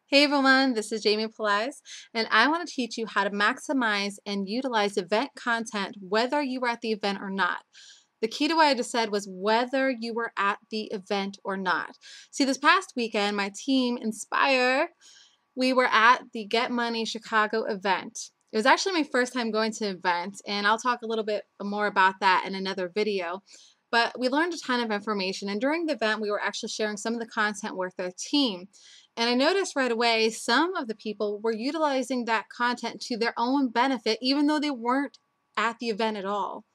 Hey everyone, this is jamie.pelaez, and I want to teach you how to maximize and utilize event content whether you were at the event or not. The key to what I just said was whether you were at the event or not. See, this past weekend, my team, Inspire, we were at the Get Money Chicago event. It was actually my first time going to an event, and I'll talk a little bit more about that in another video. But we learned a ton of information, and during the event, we were actually sharing some of the content with our team. And I noticed right away some of the people were utilizing that content to their own benefit, even though they weren't at the event at all.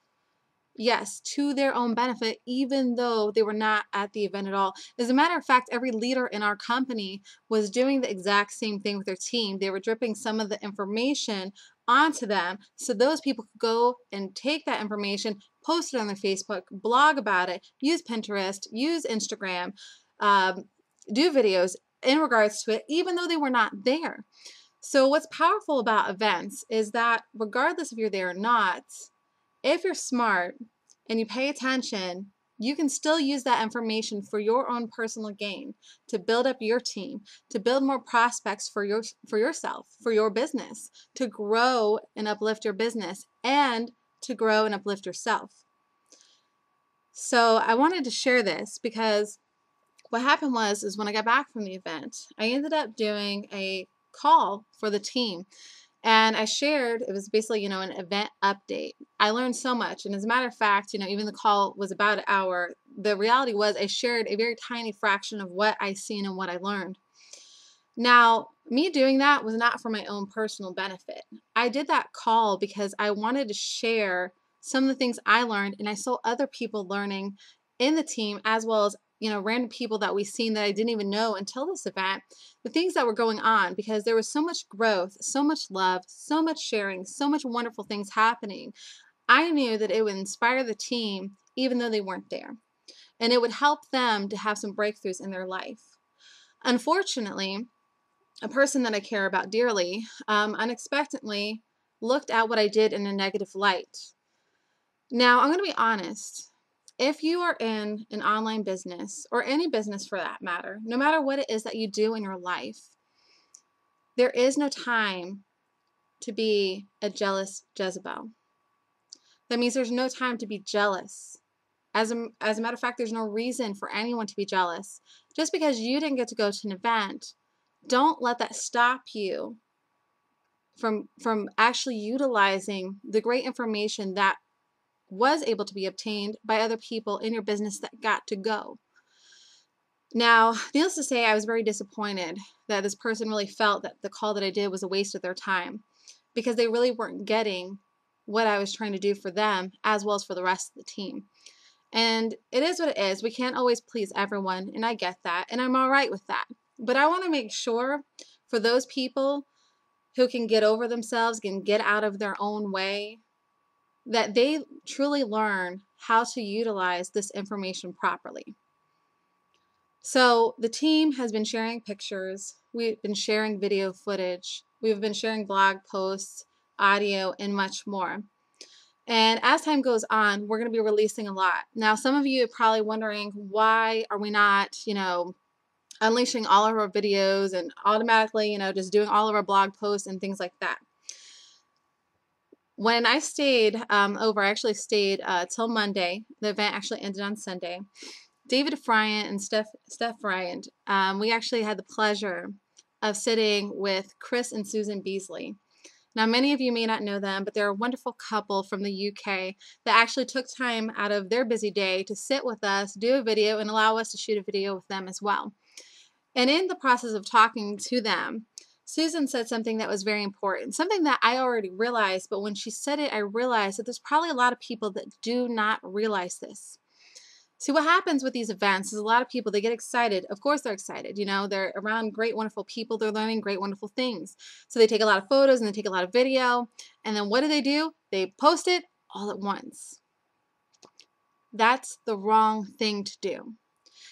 Yes, to their own benefit, even though they were not at the event at all. As a matter of fact, every leader in our company was doing the exact same thing with their team. They were dripping some of the information onto them so those people could go and take that information, post it on their Facebook, blog about it, use Pinterest, use Instagram, do videos in regards to it, even though they were not there. So what's powerful about events is that regardless if you're there or not, if you're smart and you pay attention, you can still use that information for your own personal gain, to build up your team, to build more prospects for yourself, for your business, to grow and uplift your business, and to grow and uplift yourself. So I wanted to share this because what happened is when I got back from the event, I ended up doing a call for the team. And I shared, it was basically, an event update. I learned so much. And as a matter of fact, even the call was about an hour. The reality was I shared a very tiny fraction of what I seen and what I learned. Now, me doing that was not for my own personal benefit. I did that call because I wanted to share some of the things I learned, and I saw other people learning in the team, as well as random people that we've seen that I didn't even know until this event, the things that were going on, because there was so much growth, so much love, so much sharing, so much wonderful things happening. I knew that it would inspire the team even though they weren't there, and it would help them to have some breakthroughs in their life. Unfortunately, a person that I care about dearly unexpectedly looked at what I did in a negative light. Now, I'm going to be honest. If you are in an online business, or any business for that matter, no matter what it is that you do in your life, there is no time to be a jealous Jezebel. That means there's no time to be jealous. As a matter of fact, there's no reason for anyone to be jealous. Just because you didn't get to go to an event, don't let that stop you from actually utilizing the great information that was able to be obtained by other people in your business that got to go. Now, needless to say, I was very disappointed that this person really felt that the call that I did was a waste of their time, because they really weren't getting what I was trying to do for them as well as for the rest of the team. And it is what it is. We can't always please everyone, and I get that, and I'm all right with that. But I want to make sure for those people who can get over themselves, can get out of their own way, that they truly learn how to utilize this information properly. So the team has been sharing pictures, we've been sharing video footage, we've been sharing blog posts, audio, and much more. And as time goes on, we're going to be releasing a lot. Now, some of you are probably wondering, why are we not, unleashing all of our videos and automatically, just doing all of our blog posts and things like that. When I stayed over, I actually stayed till Monday. The event actually ended on Sunday. David Friant and Steph Friant, we actually had the pleasure of sitting with Chris and Susan Beasley. Now, many of you may not know them, but they're a wonderful couple from the UK that actually took time out of their busy day to sit with us, do a video, and allow us to shoot a video with them as well. And in the process of talking to them, Susan said something that was very important, something that I already realized, but when she said it, I realized that there's probably a lot of people that do not realize this. See, what happens with these events is a lot of people, they get excited. Of course they're excited. They're around great, wonderful people. They're learning great, wonderful things. So they take a lot of photos and they take a lot of video. And then what do? They post it all at once. That's the wrong thing to do.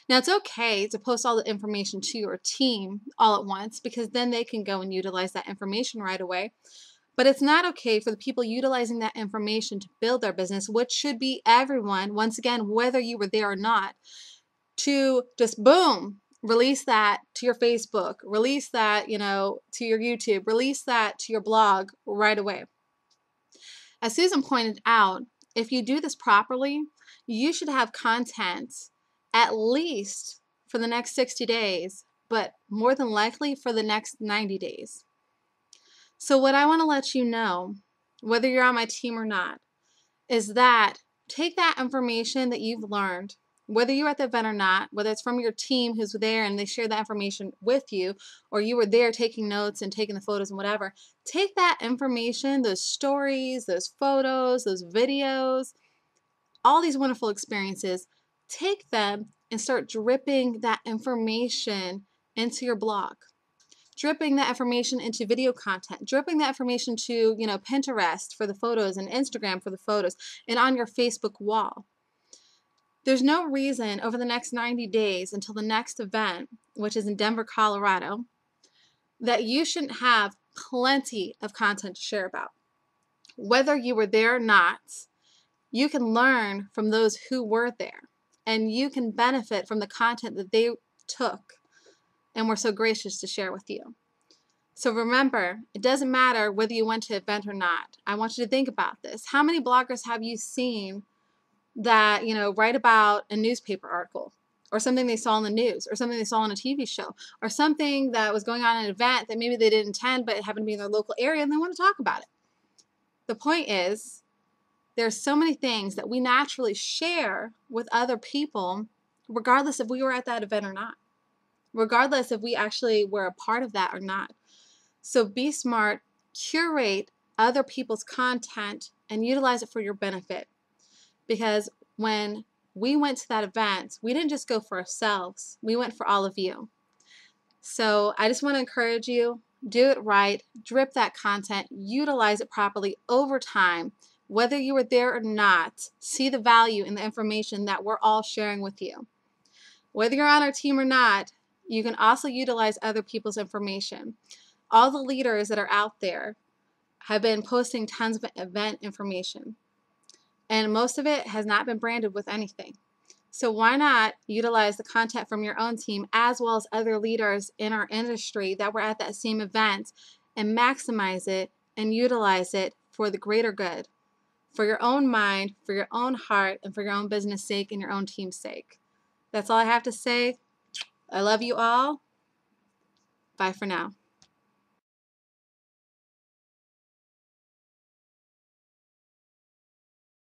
Now, it's okay to post all the information to your team all at once, because then they can go and utilize that information right away. But it's not okay for the people utilizing that information to build their business, which should be everyone, once again, whether you were there or not, to just boom, Release that to your Facebook, release that, to your YouTube, release that to your blog right away. As Susan pointed out, if you do this properly, you should have content at least for the next 60 days, but more than likely for the next 90 days. So what I want to let you know, whether you're on my team or not, is that take that information that you've learned, whether you're at the event or not, whether it's from your team who's there and they share that information with you, or you were there taking notes and taking the photos and whatever, take that information, those stories, those photos, those videos, all these wonderful experiences, take them and start dripping that information into your blog. Dripping that information into video content, dripping that information to, Pinterest for the photos and Instagram for the photos and on your Facebook wall. There's no reason over the next 90 days until the next event, which is in Denver, Colorado, that you shouldn't have plenty of content to share about. Whether you were there or not, you can learn from those who were there, and you can benefit from the content that they took and were so gracious to share with you. So remember, it doesn't matter whether you went to an event or not. I want you to think about this. How many bloggers have you seen that, write about a newspaper article or something they saw in the news or something they saw on a TV show or something that was going on at an event that maybe they didn't attend but it happened to be in their local area and they want to talk about it? The point is, there's so many things that we naturally share with other people regardless if we were at that event or not, regardless if we actually were a part of that or not. So be smart, curate other people's content, and utilize it for your benefit. Because when we went to that event, we didn't just go for ourselves, we went for all of you. So I just want to encourage you, do it right, drip that content, utilize it properly over time. Whether you were there or not, see the value in the information that we're all sharing with you. Whether you're on our team or not, you can also utilize other people's information. All the leaders that are out there have been posting tons of event information, and most of it has not been branded with anything. So why not utilize the content from your own team as well as other leaders in our industry that were at that same event and maximize it and utilize it for the greater good, for your own mind, for your own heart, and for your own business sake and your own team's sake. That's all I have to say. I love you all. Bye for now.